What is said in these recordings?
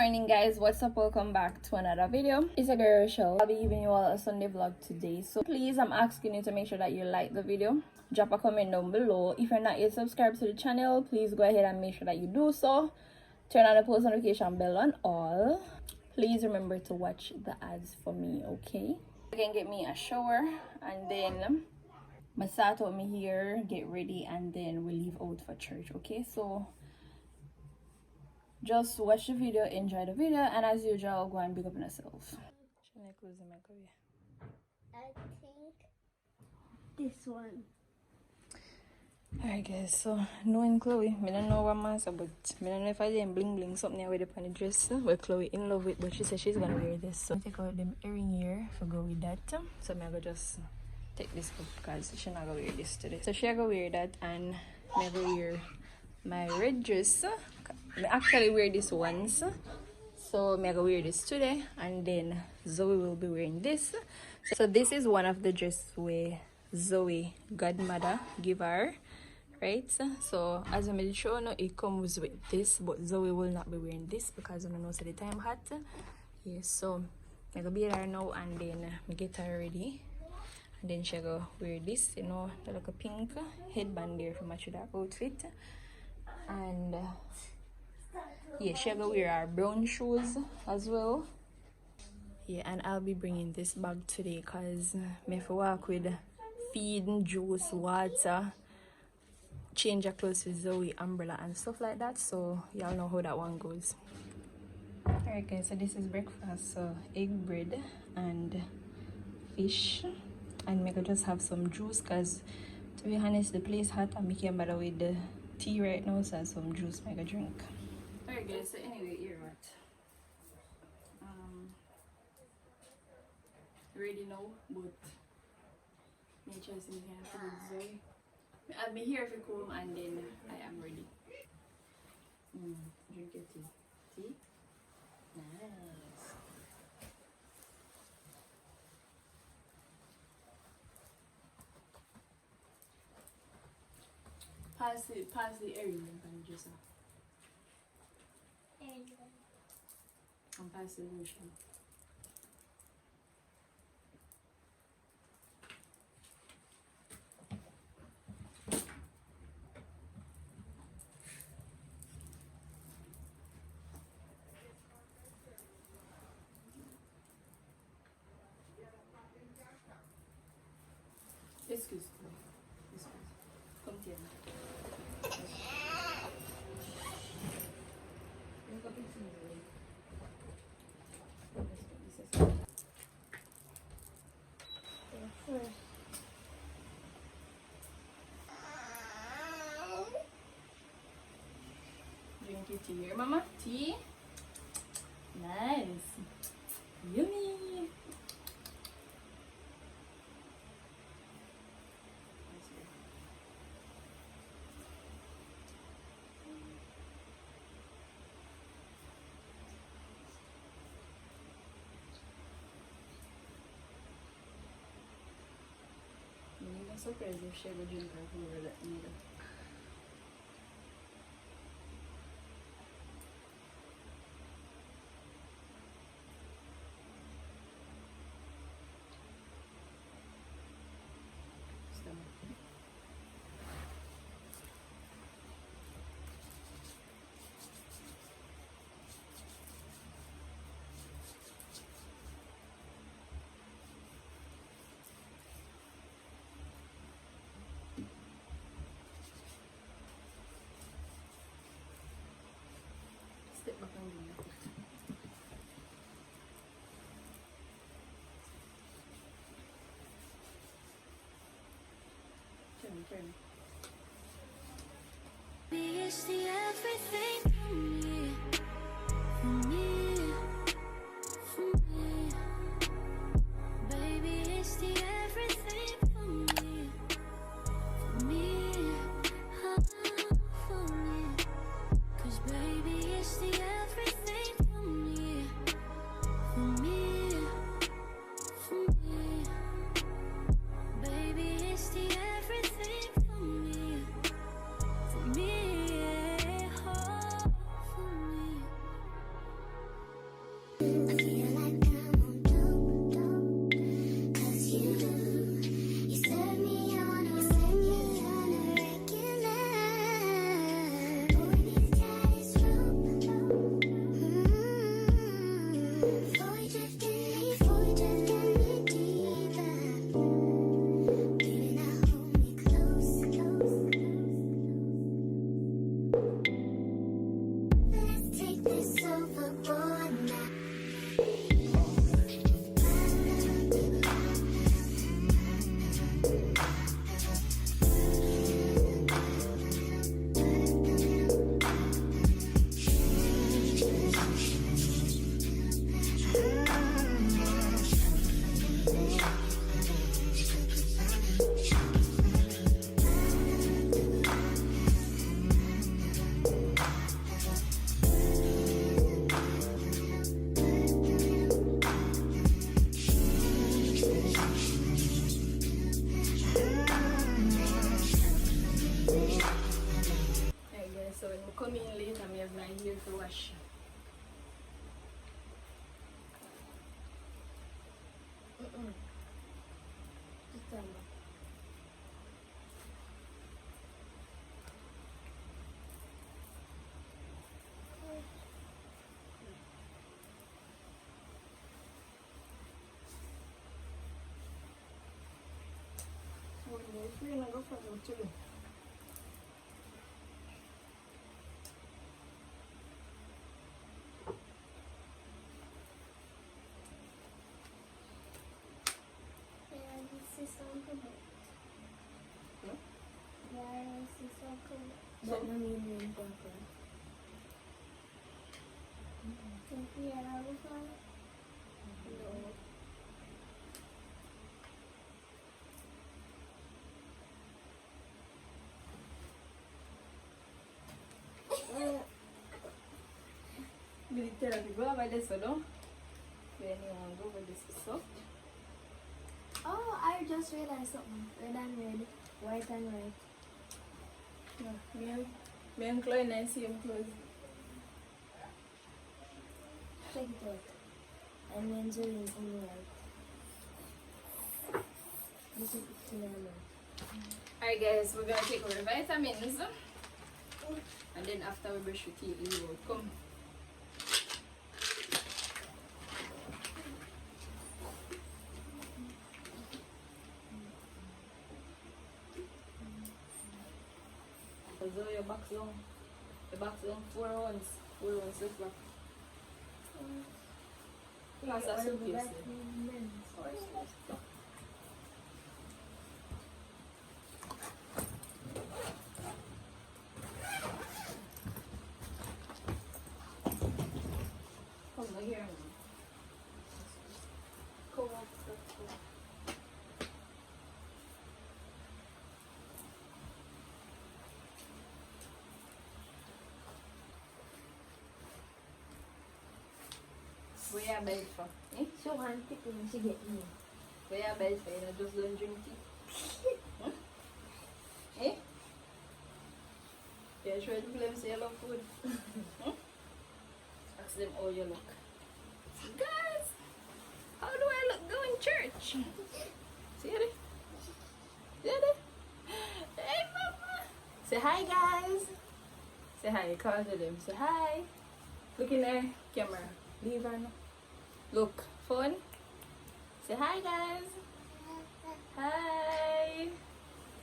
morning guys, what's up? Welcome back to another video. It's a girl show. I'll be giving you all a Sunday vlog today, so please, I'm asking you to make sure that you like the video, drop a comment down below. If you're not yet subscribed to the channel, please go ahead and make sure that you do so. Turn on the post notification bell on all. Please remember to watch the ads for me, okay? You can get me a shower and then massage out me here, get ready, and then we leave out for church, okay? So just watch the video, enjoy the video, and as usual, go and big up on yourself. I think this one. Alright guys, so knowing Chloe, I don't know what I'm saying, but I don't know if I didn't bling bling something with the dress where Chloe in love with, but she said she's gonna wear this. So I take out them earring here if I go with that. So I'm gonna just take this up because she's not gonna wear this today. So she's gonna wear that, and I'm gonna wear my red dress. I actually wear this once, so I'm gonna wear this today, and then Zoe will be wearing this. So this is one of the dresses where Zoe godmother give her, right? So as I made sure, no, it comes with this, but Zoe will not be wearing this because I don't know so the time hot. Yes, so I'm gonna be her now, and then I get her ready, and then she go wear this, you know, the like a pink headband there for match with that outfit. And yeah, she gonna wear her brown shoes as well. Yeah, and I'll be bringing this bag today because I have to walk with feed, juice, water, change your clothes with Zoe, umbrella and stuff like that. So y'all know how that one goes. Alright guys, so this is breakfast. So egg, bread and fish, and maybe just have some juice because to be honest the place hot and I can't bother with the tea right now, so some juice make a drink. Alright guys, so anyway, here what ready now, but me just in here for Zoe. I'll be here if you come, and then I am ready. Drink your tea. Tea? Nice. Pass the area and just and pass the lotion. Excuse me. Come here. Drink your tea here, Mama. Tea? Nice. Yummy. I'm surprised if she would drink her food that neither. Step back on me. Turn. It's the everything for me, for me. Baby, it's the everything for me, for me. 'Cause baby, it's the everything for me, for me, for me. Baby, it's the everything for me, oh. come in later, I have my hair to wash. We're gonna go for the too. That no mean in Bangkok. Military go over this, no? When you want to go over this, so. Oh, I just realized something. Red and red, white and white. Yeah, me and Chloe and same clothes. Check it out. And then Zoe is in white. This is the yellow. Alright guys, we're gonna take our vitamins. And then after we brush your teeth, we will come. So your box long 4 ounces left back. Plus a suitcase. Come here. Come on. Where you bed for? Eh? So one pick when she get me. Where you bed for? You just don't drink tea? Huh? Eh? Yeah, try to blame say you love food. Huh? Ask them how you look. Guys, how do I look going church? See it? See it? Hey mama! Say hi guys! Say hi, call to them. Say hi! Look in there, camera. Leave her now. Look, phone. Say hi guys. Hi.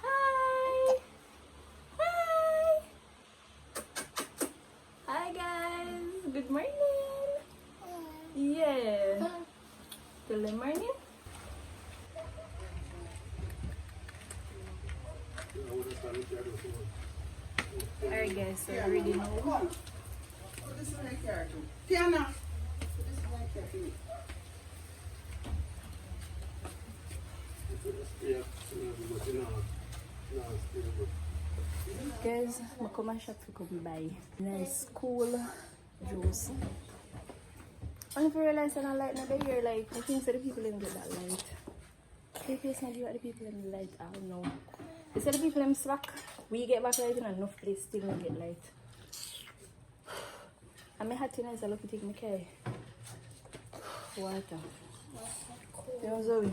Hi. Hi. Hi guys. Good morning. Yeah. Till the morning. Alright guys, so we're ready now. This is my character. Tiana. This is my character. Guys, I come and shop to come buy nice cool juice. And if you realize that I like another year, like I think that the people didn't get that light. If it's not you the people in the light, I don't know. They say the people in slack, we get back light and enough place still don't get light. And my hat is a lucky take my care. Water. You know Zoe?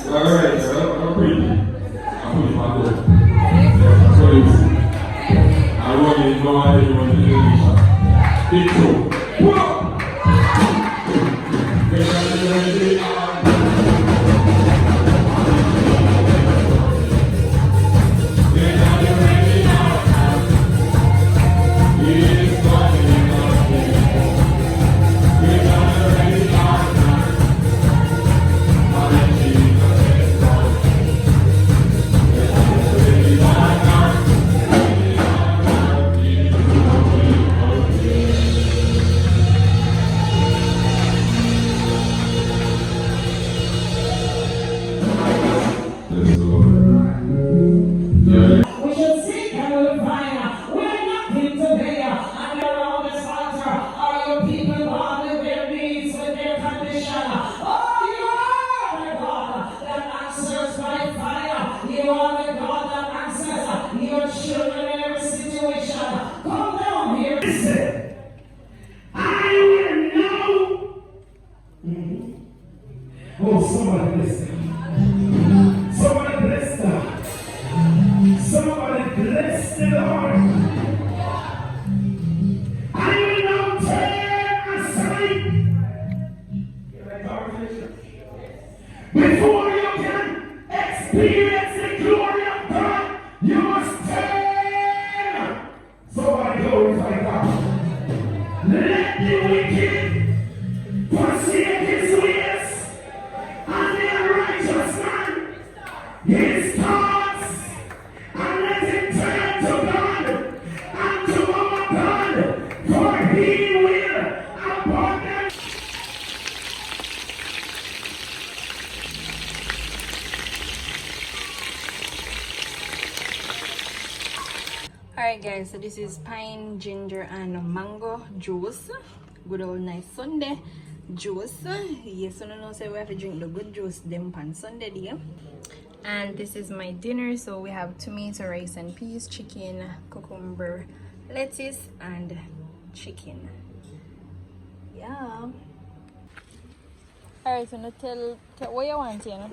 Alright, I'm pretty. I'm putting my door. So listen. I want you to know how you want to do this. Intro. We're gonna Oh, somebody bless them. Somebody bless them. Somebody bless the Lord. I will not turn aside. Before you can experience the glory of God, you must turn. Somebody glorify God. Let the wicked forsake his ways, and the righteous man his thoughts, and let him turn to God and to our God, for he will upon them. Alright guys, so this is pine, ginger and mango juice. Good old nice Sunday juice. Yes, I don't know, so we have to drink the good juice them on Sunday dear. And this is my dinner. So we have tomato, rice and peas, chicken, cucumber, lettuce and chicken. Yeah. Alright, so now tell what you want here, no?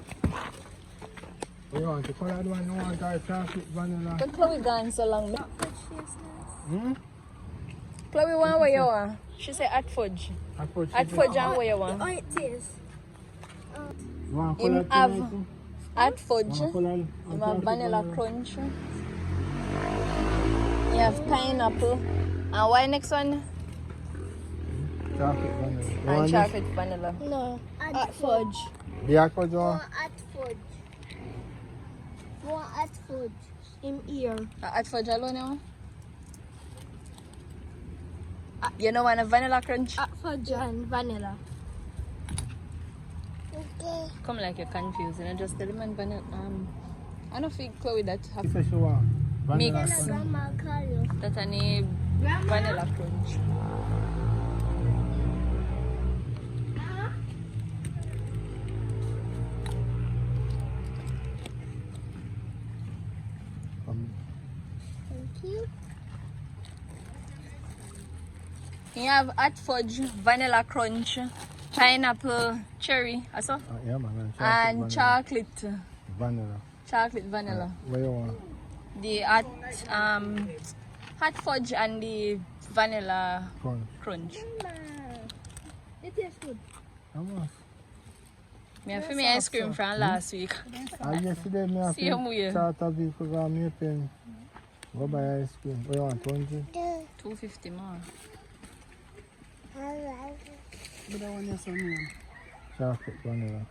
You want the colored one? You want our chocolate vanilla? But Chloe gone so long. Hmm? Chloe want what you want? She said at fudge. At fudge and what you want? Oh, it is. You want Him colored have tomato? at fudge. You want You have vanilla crunch. You have pineapple. And what next one? Chocolate vanilla. You And want chocolate vanilla. No, at fudge. this? The aqua jar? At fudge. More at fudge. In ear. At fudge alone, you want? You know want a vanilla crunch? At fudge and vanilla. Okay. Come like you're confused. And I just tell him and vanilla. I don't think Chloe that She have said she want vanilla mix. crunch. Grandma call you. That any vanilla crunch. Thank you. You have hot fudge, vanilla crunch, pineapple, cherry, also, Yeah, man. and chocolate, Vanilla. chocolate vanilla. What you want? The hot fudge and the vanilla crunch. It is good. How much? Me have for me ice cream from last week. Yesterday, me have See you, Muye. to start a bit because I'm paying. Go buy ice cream. What you want, 20? 250 more. But that one is on Chocolate vanilla.